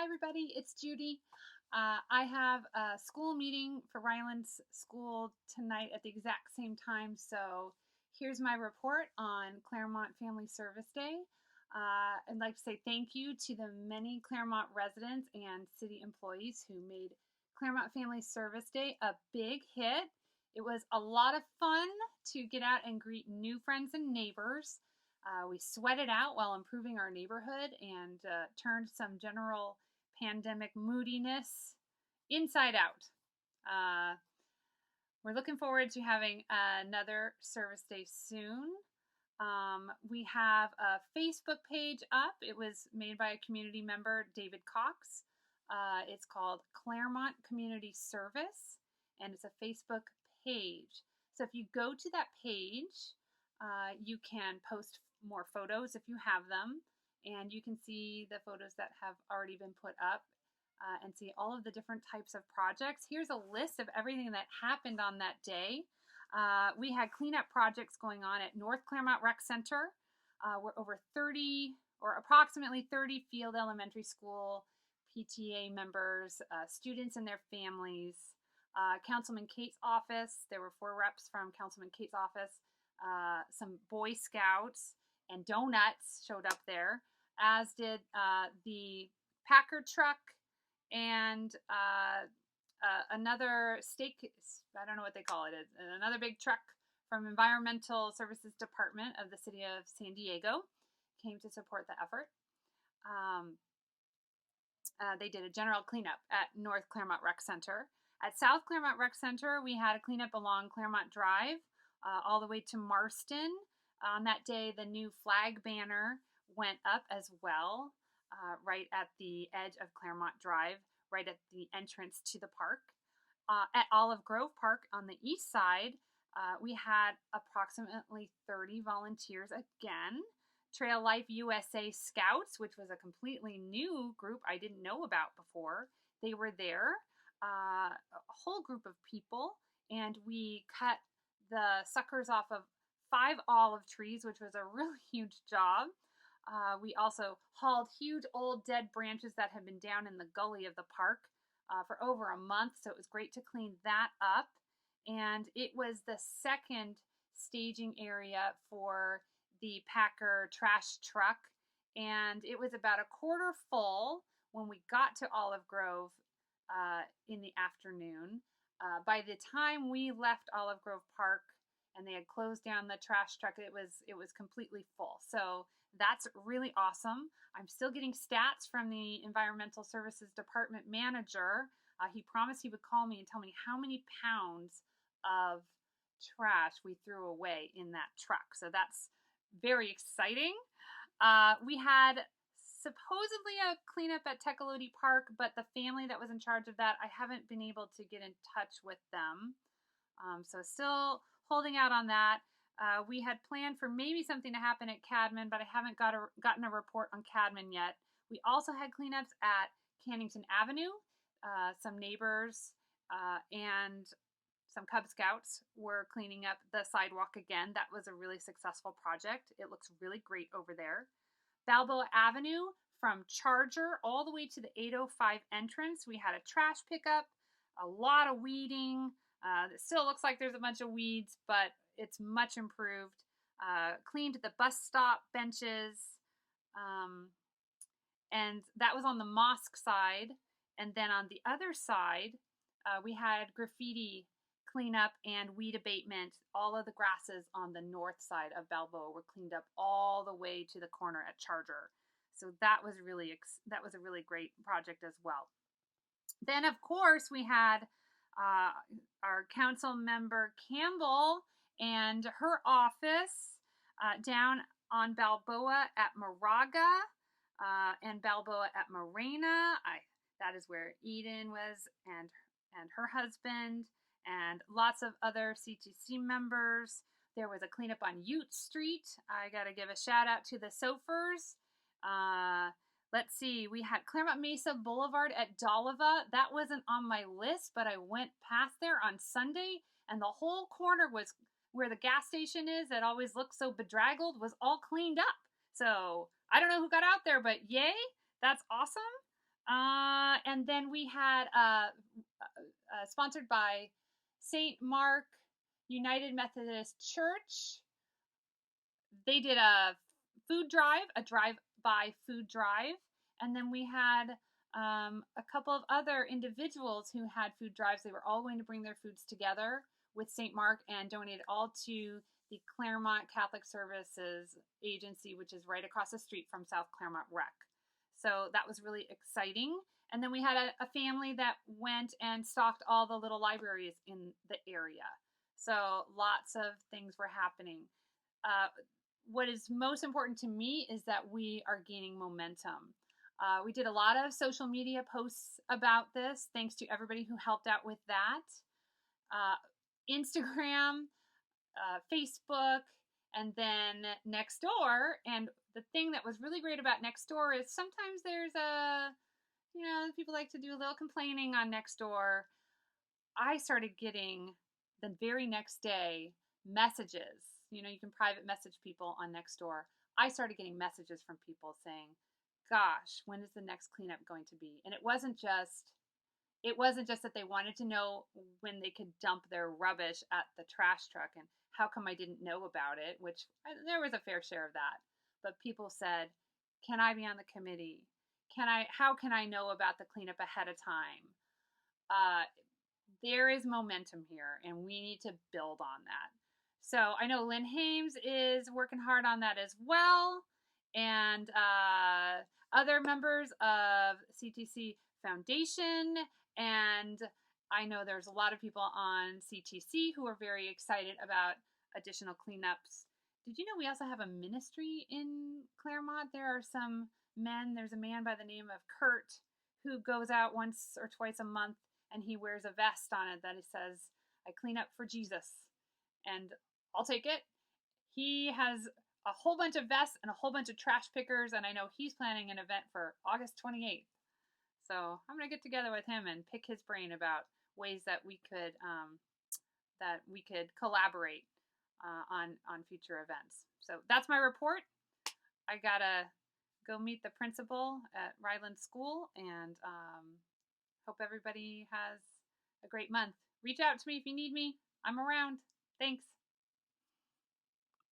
everybody, it's Judy. I have a school meeting for Ryland's school tonight at the exact same time, so here's my report on Clairemont Family Service Day. I'd like to say thank you to the many Clairemont residents and city employees who made Clairemont Family Service Day a big hit. It was a lot of fun to get out and greet new friends and neighbors. We sweated out while improving our neighborhood and turned some general pandemic moodiness inside out. We're looking forward to having another service day soon. We have a Facebook page up. It was made by a community member, David Cox. It's called Clairemont Community Service, and it's a Facebook page. So if you go to that page, you can post more photos if you have them, and you can see the photos that have already been put up and see all of the different types of projects. Here's a list of everything that happened on that day. We had cleanup projects going on at North Clairemont Rec Center. We're over 30 or approximately 30 Field Elementary School PTA members, students and their families, Councilman Kate's office. There were 4 reps from Councilman Kate's office. Some Boy Scouts and donuts showed up there, as did the Packer truck and another I don't know what they call it, another big truck from Environmental Services Department of the City of San Diego came to support the effort. They did a general cleanup at North Clairemont Rec Center. At South Clairemont Rec Center, we had a cleanup along Clairemont Drive all the way to Marston. On that day, the new flag banner went up as well, right at the edge of Clairemont Drive, right at the entrance to the park. At Olive Grove Park on the east side, we had approximately 30 volunteers again. Trail Life USA Scouts, which was a completely new group I didn't know about before, they were there, a whole group of people, and we cut the suckers off of 5 olive trees, which was a really huge job. We also hauled huge old dead branches that had been down in the gully of the park for over a month, so it was great to clean that up. And it was the second staging area for the Packer trash truck, and it was about a quarter full when we got to Olive Grove in the afternoon. By the time we left Olive Grove Park and they had closed down the trash truck, it was completely full. So that's really awesome. I'm still getting stats from the Environmental Services Department manager. He promised he would call me and tell me how many pounds of trash we threw away in that truck. So that's very exciting. We had supposedly a cleanup at Tecolote Park, but the family that was in charge of that, I haven't been able to get in touch with them. So still holding out on that. We had planned for maybe something to happen at Cadman, but I haven't gotten a report on Cadman yet. We also had cleanups at Cannington Avenue. Some neighbors and some Cub Scouts were cleaning up the sidewalk again. That was a really successful project. It looks really great over there. Balboa Avenue from Charger all the way to the 805 entrance. We had a trash pickup, a lot of weeding. It still looks like there's a bunch of weeds, but it's much improved. Cleaned the bus stop benches. And that was on the mosque side. And then on the other side, we had graffiti cleanup and weed abatement. All of the grasses on the north side of Balboa were cleaned up all the way to the corner at Charger. So that was a really great project as well. Then, of course, we had our council member Campbell and her office down on Balboa at Moraga and Balboa at Morena. That is where Eden was and her husband and lots of other CTC members. There was a cleanup on Ute Street. I got to give a shout out to the Sofers. Let's see, we had Claremont Mesa Boulevard at Doliva. That wasn't on my list, but I went past there on Sunday, and the whole corner was where the gas station is that always looks so bedraggled was all cleaned up. So I don't know who got out there, but yay, that's awesome. And then we had sponsored by St. Mark United Methodist Church. They did a drive-by food drive, and then we had a couple of other individuals who had food drives. They were all going to bring their foods together with St. Mark and donate it all to the Clairemont Catholic Services Agency, which is right across the street from South Clairemont Rec. So that was really exciting. And then we had a family that went and stocked all the little libraries in the area. So lots of things were happening. Uh, what is most important to me is that we are gaining momentum. We did a lot of social media posts about this. Thanks to everybody who helped out with that. Instagram, Facebook, and then Nextdoor. And the thing that was really great about Nextdoor is sometimes there's people like to do a little complaining on Nextdoor. I started getting the very next day messages. You can private message people on Nextdoor. I started getting messages from people saying, "Gosh, when is the next cleanup going to be?" And it wasn't just that they wanted to know when they could dump their rubbish at the trash truck and how come I didn't know about it, which there was a fair share of that. But people said, "Can I be on the committee? How can I know about the cleanup ahead of time?" There is momentum here, and we need to build on that. So I know Lynn Hames is working hard on that as well, and other members of CTC Foundation, and I know there's a lot of people on CTC who are very excited about additional cleanups. Did you know we also have a ministry in Clairemont? There are some men. There's a man by the name of Kurt who goes out once or twice a month, and he wears a vest on it that says, "I clean up for Jesus." And I'll take it. He has a whole bunch of vests and a whole bunch of trash pickers, and I know he's planning an event for August 28th. So I'm gonna get together with him and pick his brain about ways that we could collaborate on future events. So that's my report. I gotta go meet the principal at Ryland School, and hope everybody has a great month. Reach out to me if you need me. I'm around. Thanks.